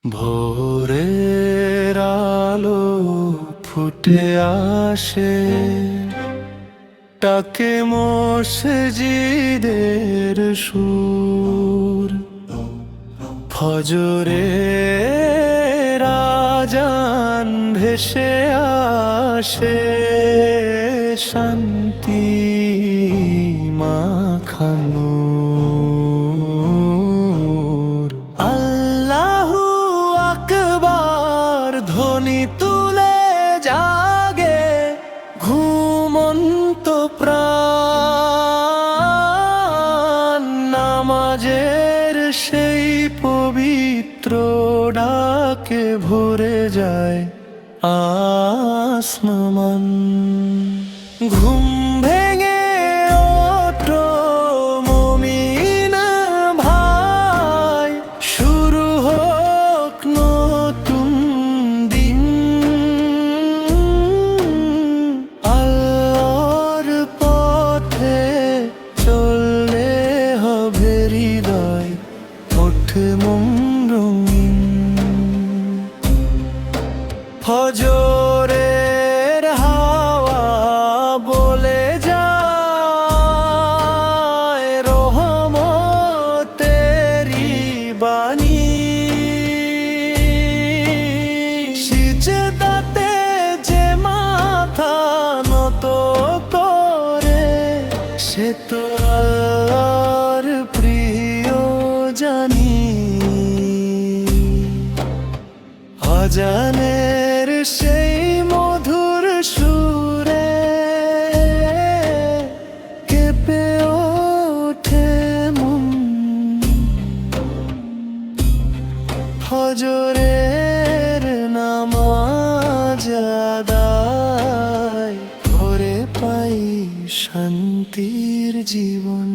ভোরের আলো ফুটে আসে, ডাকে মসজিদের সুর। ফজরের আজান ভেসে আসে, শান্তি মাখানো। আল্লাহু আকবার ধ্বনি তুলে জাগে ঘুমন্ত প্রাণ। নামাজের সেই পবিত্র ডাকে ভরে যায় আসমান। ঘুম ভেঙে ওঠো মুমিন ভাই, শুরু হোক নতুন দিন। আল্লাহর পথে চললে হবে হৃদয় ওঠে মন রঙিন। ফজরের হাওয়া বলে যায় রহমতেরি বাণী। সিজদাতে যে মাথা নত করে, সে তো আল্লাহর প্রিয় জানি। আজানের সেই মধুর সুরে কেঁপে ওঠে মন। ফজরের নামাজ আদায় করে পাই শান্তির জীবন।